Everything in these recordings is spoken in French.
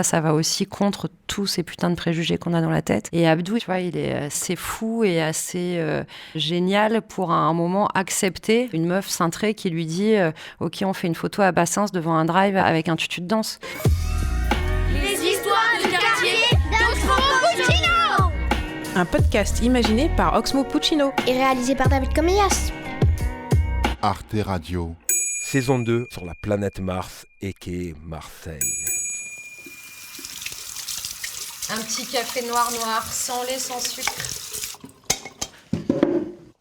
Ça va aussi contre tous ces putains de préjugés qu'on a dans la tête. Et Abdou, tu vois, il est assez fou et assez génial pour à un moment accepter une meuf cintrée qui lui dit ok, on fait une photo à Bassins devant un drive avec un tutu de danse. Les histoires du quartier d'Oxmo Puccino. Un podcast imaginé par Oxmo Puccino et réalisé par David Comillas. Arte Radio. Saison 2 sur la planète Mars et qu'est Marseille. Un petit café noir, sans lait, sans sucre.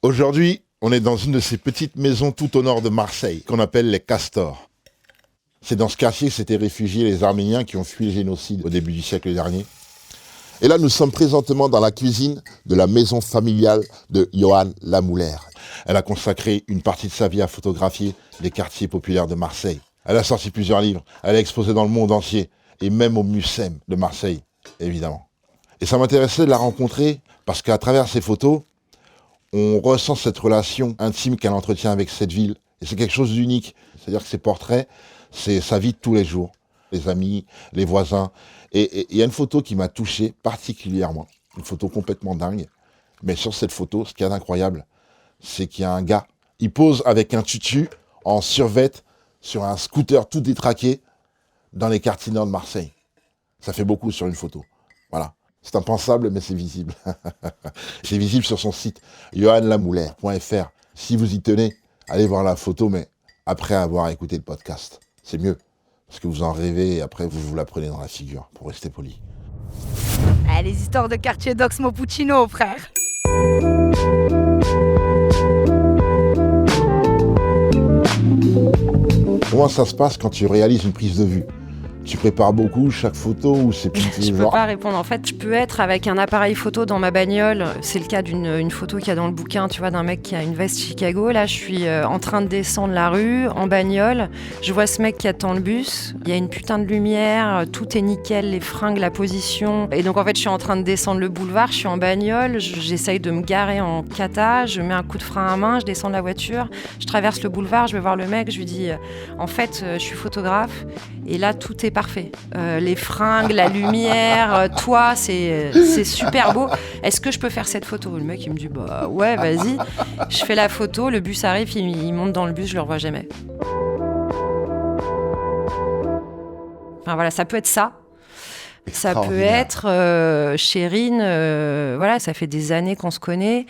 Aujourd'hui, on est dans une de ces petites maisons tout au nord de Marseille, qu'on appelle les Castors. C'est dans ce quartier que s'étaient réfugiés les Arméniens qui ont fui le génocide au début du siècle dernier. Et là, nous sommes présentement dans la cuisine de la maison familiale de Yoann Lamouler. Elle a consacré une partie de sa vie à photographier les quartiers populaires de Marseille. Elle a sorti plusieurs livres, elle a exposé dans le monde entier, et même au Mucem de Marseille, évidemment. Et ça m'intéressait de la rencontrer, parce qu'à travers ses photos, on ressent cette relation intime qu'elle entretient avec cette ville. Et c'est quelque chose d'unique. C'est-à-dire que ses portraits, c'est sa vie de tous les jours. Les amis, les voisins. Et il y a une photo qui m'a touché particulièrement. Une photo complètement dingue. Mais sur cette photo, ce qu'il y a d'incroyable, c'est qu'il y a un gars. Il pose avec un tutu en survêt sur un scooter tout détraqué dans les quartiers nord de Marseille. Ça fait beaucoup sur une photo. Voilà. C'est impensable, mais c'est visible. C'est visible sur son site, yoannlamouler.fr. Si vous y tenez, allez voir la photo, mais après avoir écouté le podcast. C'est mieux, parce que vous en rêvez et après vous la prenez dans la figure, pour rester poli. Ah, les histoires de quartier d'Oxmo Puccino, frère. Comment ça se passe quand tu réalises une prise de vue ? Tu prépares beaucoup chaque photo ou c'est plus Je peux pas répondre. En fait, je peux être avec un appareil photo dans ma bagnole. C'est le cas d'une photo qu'il y a dans le bouquin, tu vois, d'un mec qui a une veste Chicago. Là, je suis en train de descendre la rue, en bagnole. Je vois ce mec qui attend le bus. Il y a une putain de lumière. Tout est nickel, les fringues, la position. Et donc, en fait, je suis en train de descendre le boulevard. Je suis en bagnole. J'essaye de me garer en cata. Je mets un coup de frein à main. Je descends de la voiture. Je traverse le boulevard. Je vais voir le mec. Je lui dis, en fait, je suis photographe. Et là, tout est parfait. Les fringues, la lumière, toi, c'est super beau. Est-ce que je peux faire cette photo ? Le mec, il me dit, bah ouais, vas-y. Je fais la photo, le bus arrive, il monte dans le bus, je le revois jamais. Enfin voilà, ça peut être ça. Ça peut être Chérine, voilà, ça fait des années qu'on se connaît.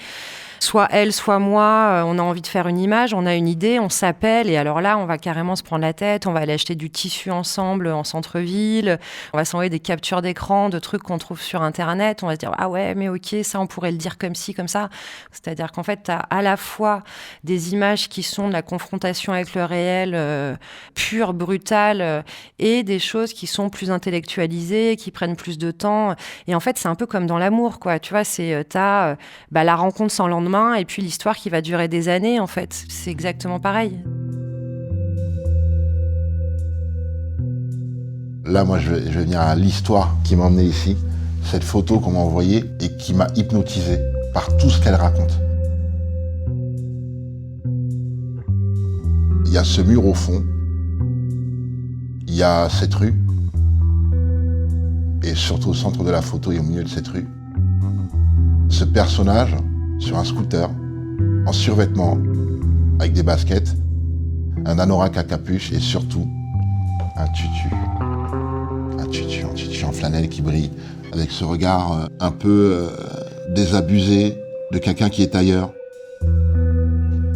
Soit elle, soit moi, on a envie de faire une image, on a une idée, on s'appelle et alors là, on va carrément se prendre la tête, on va aller acheter du tissu ensemble en centre-ville, on va s'envoyer des captures d'écran de trucs qu'on trouve sur Internet, on va se dire « Ah ouais, mais ok, ça, on pourrait le dire comme ci, comme ça ». C'est-à-dire qu'en fait, tu as à la fois des images qui sont de la confrontation avec le réel, pure, brutale, et des choses qui sont plus intellectualisées, qui prennent plus de temps. Et en fait, c'est un peu comme dans l'amour, quoi. Tu vois, t'as la rencontre sans lendemain, et puis l'histoire qui va durer des années, en fait. C'est exactement pareil. Là, moi, je vais venir à l'histoire qui m'a emmené ici. Cette photo qu'on m'a envoyée et qui m'a hypnotisé par tout ce qu'elle raconte. Il y a ce mur au fond. Il y a cette rue. Et surtout au centre de la photo et au milieu de cette rue, ce personnage sur un scooter, en survêtement, avec des baskets, un anorak à capuche et surtout un tutu. Un tutu en flanelle qui brille, avec ce regard un peu désabusé de quelqu'un qui est ailleurs.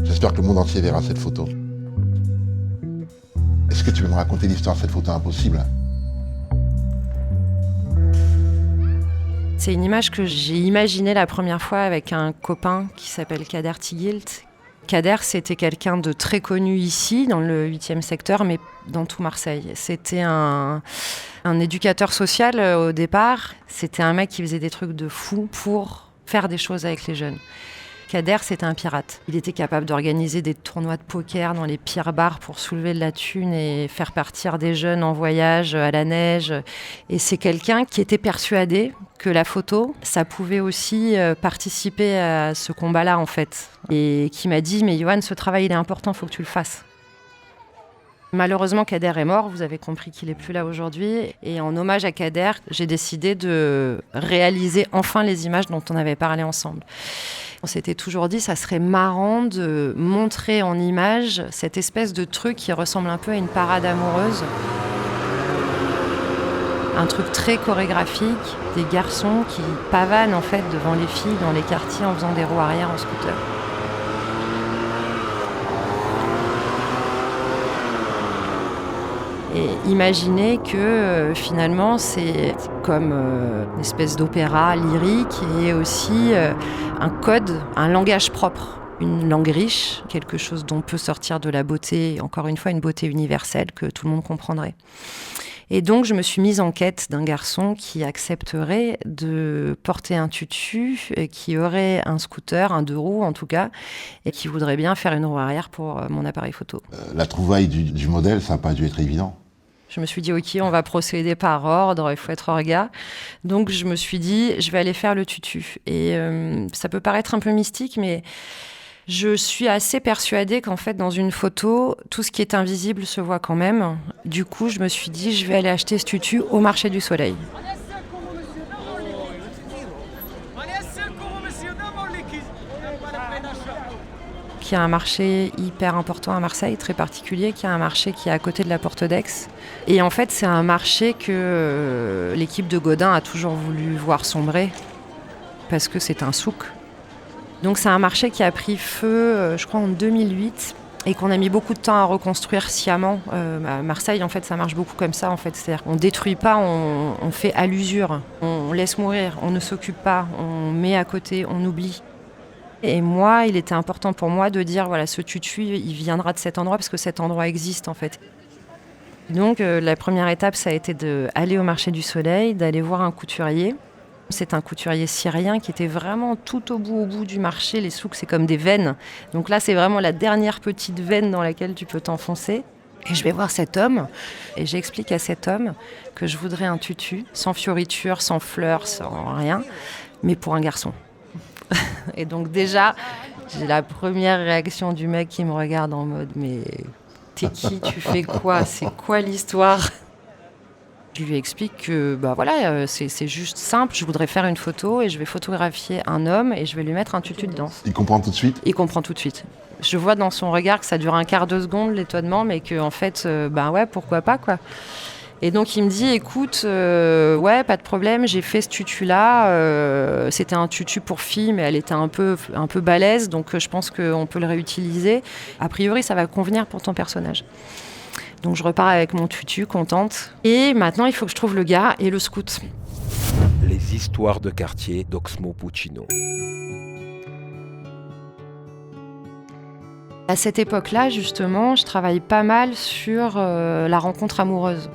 J'espère que le monde entier verra cette photo. Est-ce que tu veux me raconter l'histoire de cette photo impossible ? C'est une image que j'ai imaginée la première fois avec un copain qui s'appelle Kader Tigilt. Kader, c'était quelqu'un de très connu ici, dans le 8e secteur, mais dans tout Marseille. C'était un éducateur social au départ. C'était un mec qui faisait des trucs de fou pour faire des choses avec les jeunes. Kader, c'était un pirate. Il était capable d'organiser des tournois de poker dans les pires bars pour soulever de la thune et faire partir des jeunes en voyage à la neige. Et c'est quelqu'un qui était persuadé que la photo, ça pouvait aussi participer à ce combat-là, en fait. Et qui m'a dit, mais Yoann, ce travail, il est important, il faut que tu le fasses. Malheureusement, Kader est mort, vous avez compris qu'il n'est plus là aujourd'hui. Et en hommage à Kader, j'ai décidé de réaliser enfin les images dont on avait parlé ensemble. On s'était toujours dit, ça serait marrant de montrer en image cette espèce de truc qui ressemble un peu à une parade amoureuse. Un truc très chorégraphique, des garçons qui pavanent en fait devant les filles dans les quartiers en faisant des roues arrière en scooter. Et imaginez que finalement c'est comme une espèce d'opéra lyrique et aussi un code, un langage propre, une langue riche, quelque chose dont peut sortir de la beauté, encore une fois une beauté universelle que tout le monde comprendrait. Et donc je me suis mise en quête d'un garçon qui accepterait de porter un tutu, qui aurait un scooter, un 2 roues en tout cas, et qui voudrait bien faire une roue arrière pour mon appareil photo. La trouvaille du modèle, ça n'a pas dû être évident. Je me suis dit, ok, on va procéder par ordre, il faut être orga. Donc je me suis dit, je vais aller faire le tutu. Et ça peut paraître un peu mystique, mais je suis assez persuadée qu'en fait, dans une photo, tout ce qui est invisible se voit quand même. Du coup, je me suis dit, je vais aller acheter ce tutu au marché du Soleil. Qui a un marché hyper important à Marseille, très particulier, qui a un marché qui est à côté de la Porte d'Aix. Et en fait, c'est un marché que l'équipe de Godin a toujours voulu voir sombrer, parce que c'est un souk. Donc c'est un marché qui a pris feu, je crois, en 2008, et qu'on a mis beaucoup de temps à reconstruire sciemment. À Marseille, en fait, ça marche beaucoup comme ça, en fait. C'est-à-dire qu'on ne détruit pas, on fait à l'usure. On laisse mourir, on ne s'occupe pas, on met à côté, on oublie. Et moi, il était important pour moi de dire, voilà, ce tutu, il viendra de cet endroit parce que cet endroit existe, en fait. Donc, la première étape, ça a été d'aller au marché du Soleil, d'aller voir un couturier. C'est un couturier syrien qui était vraiment tout au bout du marché. Les souks, c'est comme des veines. Donc là, c'est vraiment la dernière petite veine dans laquelle tu peux t'enfoncer. Et je vais voir cet homme et j'explique à cet homme que je voudrais un tutu, sans fioriture, sans fleurs, sans rien, mais pour un garçon. Et donc déjà, j'ai la première réaction du mec qui me regarde en mode « Mais t'es qui? Tu fais quoi? C'est quoi l'histoire ?» Je lui explique que voilà, c'est juste simple, je voudrais faire une photo et je vais photographier un homme et je vais lui mettre un tutu dedans. Il comprend tout de suite? Il comprend tout de suite. Je vois dans son regard que ça dure un quart de seconde, l'étonnement, mais qu'en fait, ouais, pourquoi pas, quoi. Et donc il me dit, écoute, ouais, pas de problème, j'ai fait ce tutu-là. C'était un tutu pour fille, mais elle était un peu balèze, donc je pense qu'on peut le réutiliser. A priori, ça va convenir pour ton personnage. Donc je repars avec mon tutu, contente. Et maintenant, il faut que je trouve le gars et le scout. Les histoires de quartier d'Oxmo Puccino. À cette époque-là, justement, je travaille pas mal sur la rencontre amoureuse.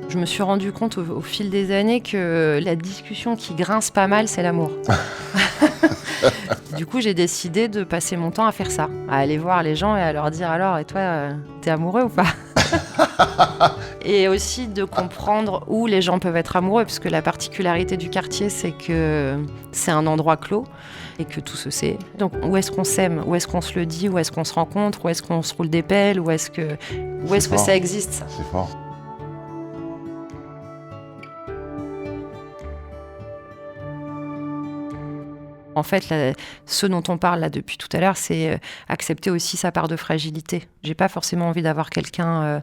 Je me suis rendu compte au fil des années que la discussion qui grince pas mal, c'est l'amour. Du coup, j'ai décidé de passer mon temps à faire ça, à aller voir les gens et à leur dire alors, et toi, t'es amoureux ou pas? Et aussi de comprendre où les gens peuvent être amoureux, parce que la particularité du quartier, c'est que c'est un endroit clos et que tout se sait. Donc, où est-ce qu'on s'aime? Où est-ce qu'on se le dit? Où est-ce qu'on se rencontre? Où est-ce qu'on se roule des pelles? Où est-ce que ça existe, ça? C'est fort. En fait, ce dont on parle là depuis tout à l'heure, c'est accepter aussi sa part de fragilité. J'ai pas forcément envie d'avoir quelqu'un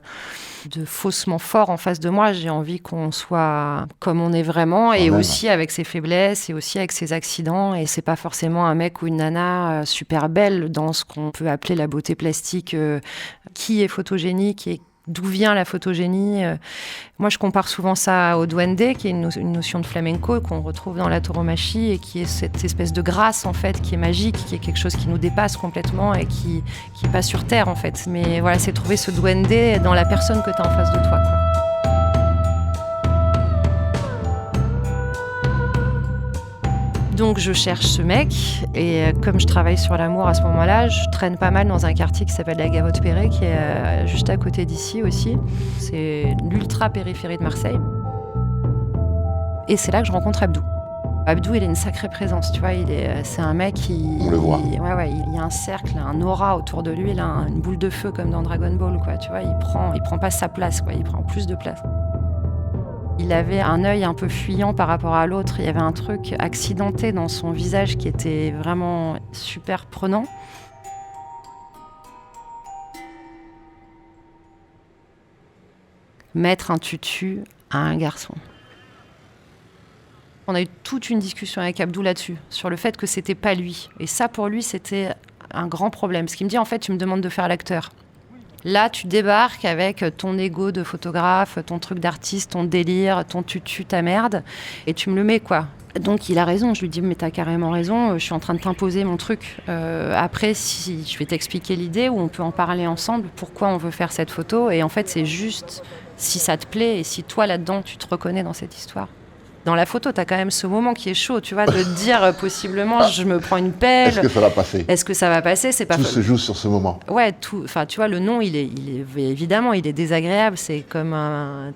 de faussement fort en face de moi. J'ai envie qu'on soit comme on est vraiment, et aussi avec ses faiblesses, et aussi avec ses accidents. Et c'est pas forcément un mec ou une nana super belle dans ce qu'on peut appeler la beauté plastique, qui est photogénique et d'où vient la photogénie. Moi, je compare souvent ça au duende, qui est une notion de flamenco qu'on retrouve dans la tauromachie et qui est cette espèce de grâce, en fait, qui est magique, qui est quelque chose qui nous dépasse complètement et qui passe sur Terre, en fait. Mais voilà, c'est trouver ce duende dans la personne que tu as en face de toi, quoi. Donc je cherche ce mec, et comme je travaille sur l'amour à ce moment-là, je traîne pas mal dans un quartier qui s'appelle la Gavotte-Perret, qui est juste à côté d'ici aussi. C'est l'ultra-périphérie de Marseille. Et c'est là que je rencontre Abdou. Abdou, il a une sacrée présence, tu vois. C'est un mec qui. On le voit. Il y a un cercle, un aura autour de lui, une boule de feu comme dans Dragon Ball, quoi. Tu vois, il prend pas sa place, quoi. Il prend plus de place. Il avait un œil un peu fuyant par rapport à l'autre. Il y avait un truc accidenté dans son visage qui était vraiment super prenant. Mettre un tutu à un garçon. On a eu toute une discussion avec Abdou là-dessus, sur le fait que c'était pas lui. Et ça, pour lui, c'était un grand problème. Ce qu'il me dit, en fait, tu me demandes de faire l'acteur. Là, tu débarques avec ton ego de photographe, ton truc d'artiste, ton délire, ton tutu, ta merde, et tu me le mets, quoi. Donc, il a raison. Je lui dis, mais t'as carrément raison, je suis en train de t'imposer mon truc. Après, si je vais t'expliquer l'idée, ou on peut en parler ensemble, pourquoi on veut faire cette photo. Et en fait, c'est juste si ça te plaît et si toi, là-dedans, tu te reconnais dans cette histoire. Dans la photo, tu as quand même ce moment qui est chaud, tu vois, de te dire possiblement, je me prends une pelle. Est-ce que ça va passer ? Est-ce que ça va passer ? C'est pas. Tout se joue sur ce moment. Ouais, tout. Enfin, tu vois, le nom, il est évidemment, il est désagréable. C'est comme un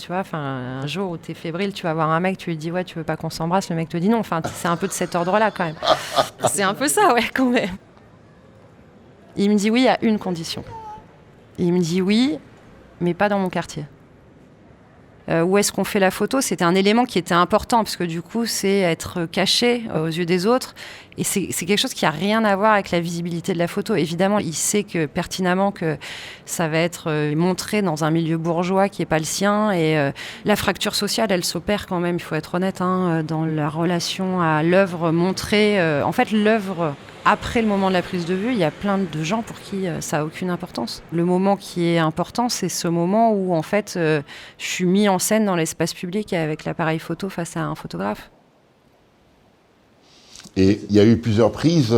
jour où t'es fébrile, tu vas voir un mec, tu lui dis ouais, tu veux pas qu'on s'embrasse, le mec te dit non. Enfin, c'est un peu de cet ordre-là quand même. C'est un peu ça, ouais, quand même. Il me dit oui à une condition. Il me dit oui, mais pas dans mon quartier. Où est-ce qu'on fait la photo ? C'était un élément qui était important, parce que du coup, c'est être caché aux yeux des autres. Et c'est quelque chose qui n'a rien à voir avec la visibilité de la photo. Évidemment, il sait pertinemment que ça va être montré dans un milieu bourgeois qui n'est pas le sien. Et la fracture sociale, elle s'opère quand même, il faut être honnête, dans la relation à l'œuvre montrée. En fait, l'œuvre... Après le moment de la prise de vue, il y a plein de gens pour qui ça n'a aucune importance. Le moment qui est important, c'est ce moment où, en fait, je suis mis en scène dans l'espace public avec l'appareil photo face à un photographe. Et il y a eu plusieurs prises.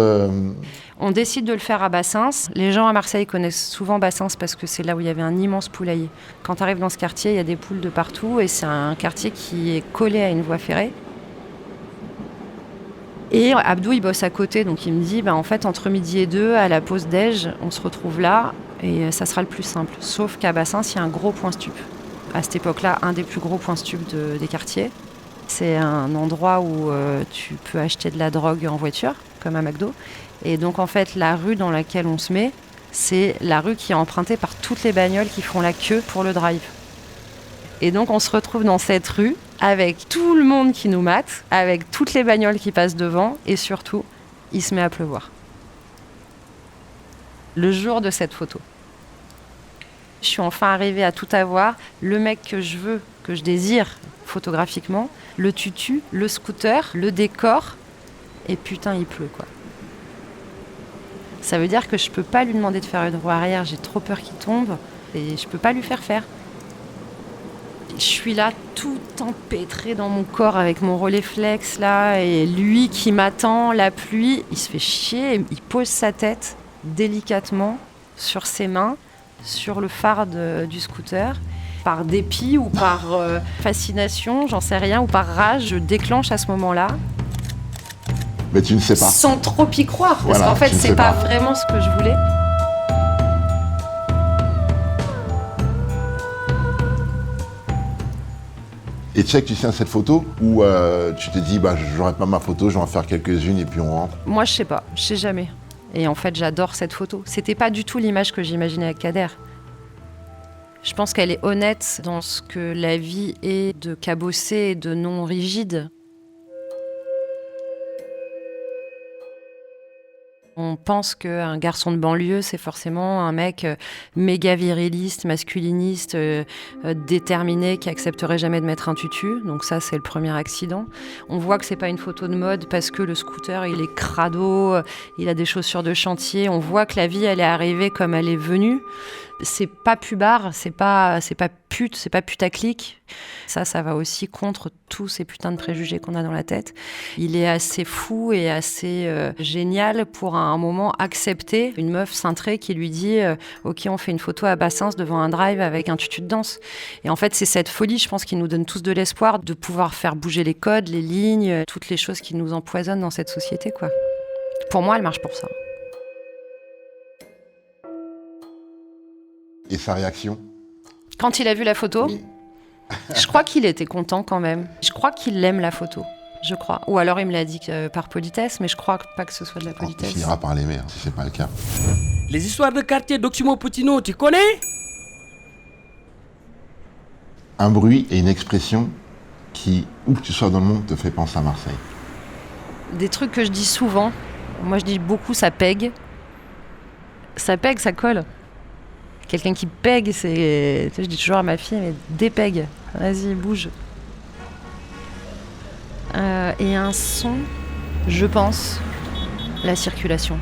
On décide de le faire à Bassins. Les gens à Marseille connaissent souvent Bassins parce que c'est là où il y avait un immense poulailler. Quand tu arrives dans ce quartier, il y a des poules de partout et c'est un quartier qui est collé à une voie ferrée. Et Abdou, il bosse à côté, donc il me dit, en fait, entre midi et 2, à la pause déj, on se retrouve là, et ça sera le plus simple. Sauf qu'à Bassins, il y a un gros point stup. À cette époque-là, un des plus gros points stup des quartiers. C'est un endroit où tu peux acheter de la drogue en voiture, comme à McDo. Et donc, en fait, la rue dans laquelle on se met, c'est la rue qui est empruntée par toutes les bagnoles qui font la queue pour le drive. Et donc, on se retrouve dans cette rue avec tout le monde qui nous mate, avec toutes les bagnoles qui passent devant, et surtout, il se met à pleuvoir. Le jour de cette photo. Je suis enfin arrivée à tout avoir, le mec que je veux, que je désire photographiquement, le tutu, le scooter, le décor, et putain, il pleut, quoi. Ça veut dire que je peux pas lui demander de faire une roue arrière, j'ai trop peur qu'il tombe, et je peux pas lui faire faire. Je suis là, tout empêtrée dans mon corps avec mon Rolleiflex là, et lui qui m'attend, la pluie, il se fait chier, il pose sa tête délicatement sur ses mains, sur le phare du scooter. Par dépit ou par fascination, j'en sais rien, ou par rage, je déclenche à ce moment-là. Mais tu ne sais pas. Sans trop y croire, parce Voilà, qu'en fait, c'est pas pas vraiment ce que je voulais. Et tu sais que tu tiens cette photo ou tu te dis j'aurai pas ma photo, je vais en faire quelques-unes et puis on rentre. Moi je sais jamais. Et en fait j'adore cette photo. C'était pas du tout l'image que j'imaginais avec Kader. Je pense qu'elle est honnête dans ce que la vie est de cabossé et de non rigide. On pense qu'un garçon de banlieue, c'est forcément un mec méga viriliste, masculiniste, déterminé, qui accepterait jamais de mettre un tutu. Donc ça, c'est le premier accident. On voit que c'est pas une photo de mode parce que le scooter, il est crado, il a des chaussures de chantier. On voit que la vie, elle est arrivée comme elle est venue. C'est pas pubard, c'est pas pute, c'est pas putaclic. Ça va aussi contre tous ces putains de préjugés qu'on a dans la tête. Il est assez fou et assez génial pour à un moment accepter une meuf cintrée qui lui dit ok, on fait une photo à Bassins devant un drive avec un tutu de danse. Et en fait, c'est cette folie, je pense, qui nous donne tous de l'espoir de pouvoir faire bouger les codes, les lignes, toutes les choses qui nous empoisonnent dans cette société, quoi. Pour moi, elle marche pour ça. Et sa réaction ? Quand il a vu la photo, Oui. Je crois qu'il était content quand même. Je crois qu'il aime la photo. je crois. Ou alors il me l'a dit par politesse, mais je crois pas que ce soit de la Il politesse. finira par l'aimer, si c'est pas le cas. Les histoires de quartier d'Oxmo Puccino, tu connais? Un bruit et une expression qui, où que tu sois dans le monde, te fait penser à Marseille. Des trucs que je dis souvent. Moi, je dis beaucoup, ça pègue. Ça pègue, ça colle. Quelqu'un qui pègue, c'est... Tu sais, je dis toujours à ma fille, mais dépègue. Vas-y, bouge. Et un son, je pense, la circulation.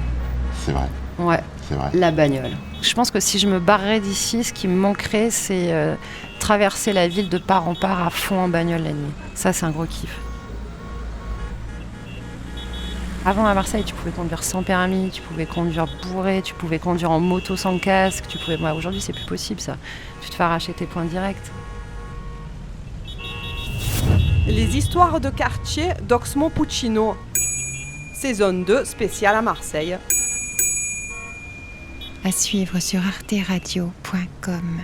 C'est vrai, Ouais, c'est vrai. la bagnole. Je pense que si je me barrais d'ici, ce qui me manquerait, c'est traverser la ville de part en part à fond en bagnole la nuit. Ça, c'est un gros kiff. Avant, à Marseille, tu pouvais conduire sans permis, tu pouvais conduire bourré, tu pouvais conduire en moto sans casque. Aujourd'hui, c'est plus possible, ça. Tu te fais arracher tes points directs. Les histoires de quartier d'Oxmo Puccino. Saison 2, spéciale à Marseille. À suivre sur arteradio.com.